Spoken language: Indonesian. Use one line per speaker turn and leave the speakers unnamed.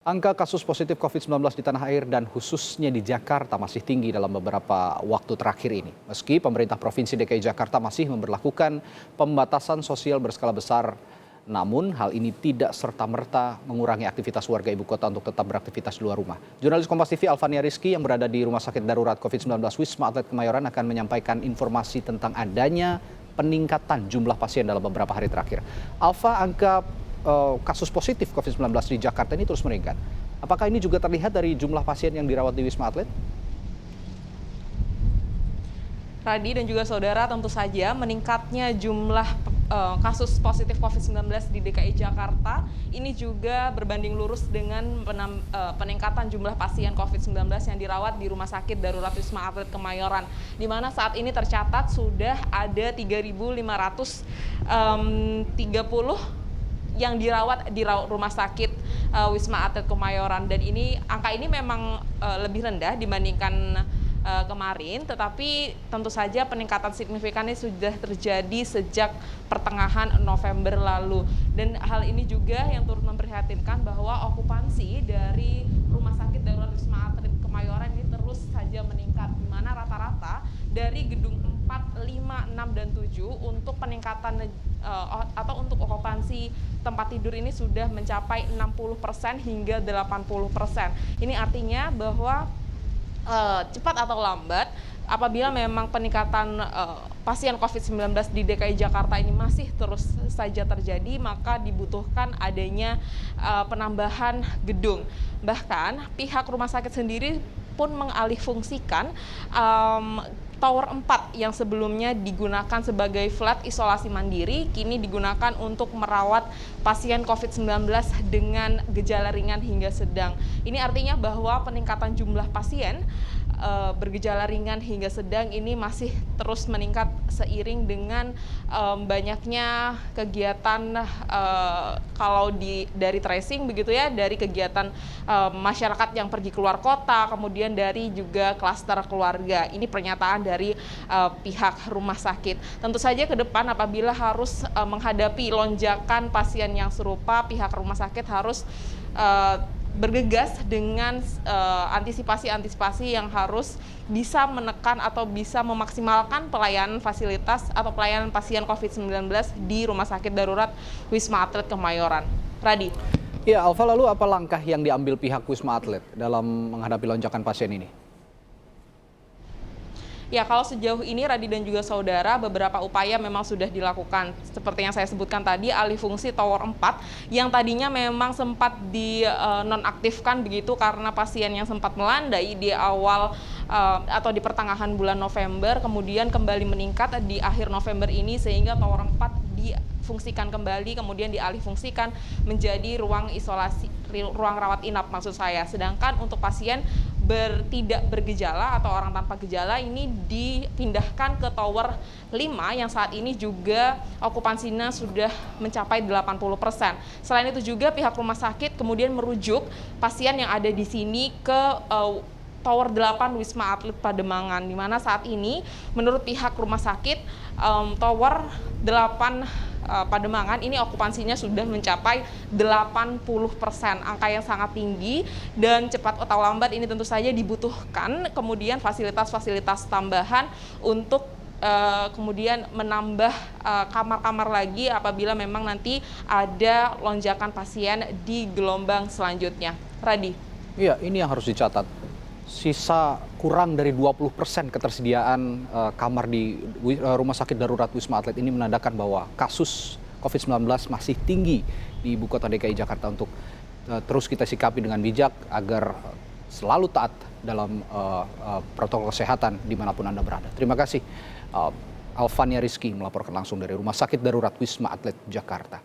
Angka kasus positif COVID-19 di tanah air dan khususnya di Jakarta masih tinggi dalam beberapa waktu terakhir ini. Meski pemerintah Provinsi DKI Jakarta masih memberlakukan pembatasan sosial berskala besar, namun hal ini tidak serta-merta mengurangi aktivitas warga ibu kota untuk tetap beraktivitas di luar rumah. Jurnalis Kompas TV Alfania Rizky yang berada di Rumah Sakit Darurat COVID-19 Wisma Atlet Kemayoran akan menyampaikan informasi tentang adanya peningkatan jumlah pasien dalam beberapa hari terakhir. Alfa, angka kasus positif COVID-19 di Jakarta ini terus meningkat. Apakah ini juga terlihat dari jumlah pasien yang dirawat di Wisma Atlet?
Radi dan juga saudara, tentu saja meningkatnya jumlah kasus positif COVID-19 di DKI Jakarta ini juga berbanding lurus dengan peningkatan jumlah pasien COVID-19 yang dirawat di Rumah Sakit Darurat Wisma Atlet Kemayoran, di mana saat ini tercatat sudah ada 3.530 yang dirawat di Rumah Sakit Wisma Atlet Kemayoran, dan angka ini memang lebih rendah dibandingkan kemarin, tetapi tentu saja peningkatan signifikan ini sudah terjadi sejak pertengahan November lalu, dan hal ini juga yang turut memprihatinkan bahwa okupansi dari Rumah Sakit Darurat Wisma Atlet Kemayoran ini terus saja meningkat, di mana rata-rata dari gedung 4, 5, 6, dan 7 untuk peningkatan atau untuk okupansi tempat tidur ini sudah mencapai 60% hingga 80%. Ini artinya bahwa cepat atau lambat, apabila memang peningkatan pasien COVID-19 di DKI Jakarta ini masih terus saja terjadi, maka dibutuhkan adanya penambahan gedung. Bahkan pihak rumah sakit sendiri pun mengalihfungsikan Tower 4 yang sebelumnya digunakan sebagai flat isolasi mandiri, kini digunakan untuk merawat pasien COVID-19 dengan gejala ringan hingga sedang. Ini artinya bahwa peningkatan jumlah pasien bergejala ringan hingga sedang ini masih terus meningkat seiring dengan banyaknya kegiatan kalau dari tracing begitu ya, dari kegiatan masyarakat yang pergi keluar kota, kemudian dari juga klaster keluarga. Ini pernyataan dari pihak rumah sakit. Tentu saja ke depan apabila harus menghadapi lonjakan pasien yang serupa, pihak rumah sakit harus bergegas dengan antisipasi-antisipasi yang harus bisa menekan atau bisa memaksimalkan pelayanan fasilitas atau pelayanan pasien COVID-19 di Rumah Sakit Darurat Wisma Atlet Kemayoran. Radi.
Ya, Alfa, lalu apa langkah yang diambil pihak Wisma Atlet dalam menghadapi lonjakan pasien ini?
Ya, kalau sejauh ini Radi dan juga saudara, beberapa upaya memang sudah dilakukan. Seperti yang saya sebutkan tadi, alih fungsi Tower 4 yang tadinya memang sempat dinonaktifkan begitu karena pasien yang sempat melandai di awal atau di pertengahan bulan November, kemudian kembali meningkat di akhir November ini sehingga Tower 4 difungsikan kembali, kemudian dialihfungsikan menjadi ruang isolasi, ruang rawat inap maksud saya. Sedangkan untuk pasien tidak bergejala atau orang tanpa gejala ini dipindahkan ke Tower 5 yang saat ini juga okupansinya sudah mencapai 80%. Selain itu juga pihak rumah sakit kemudian merujuk pasien yang ada di sini ke Tower 8 Wisma Atlet Pademangan, di mana saat ini menurut pihak rumah sakit Tower 8 Pademangan ini okupansinya sudah mencapai 80%, angka yang sangat tinggi, dan cepat atau lambat ini tentu saja dibutuhkan kemudian fasilitas-fasilitas tambahan untuk kemudian menambah kamar-kamar lagi apabila memang nanti ada lonjakan pasien di gelombang selanjutnya. Radi.
Iya, ini yang harus dicatat. Sisa kurang dari 20% ketersediaan kamar di Rumah Sakit Darurat Wisma Atlet ini menandakan bahwa kasus COVID-19 masih tinggi di ibu kota DKI Jakarta. Untuk terus kita sikapi dengan bijak agar selalu taat dalam protokol kesehatan dimanapun Anda berada. Terima kasih. Alfania Rizky melaporkan langsung dari Rumah Sakit Darurat Wisma Atlet Jakarta.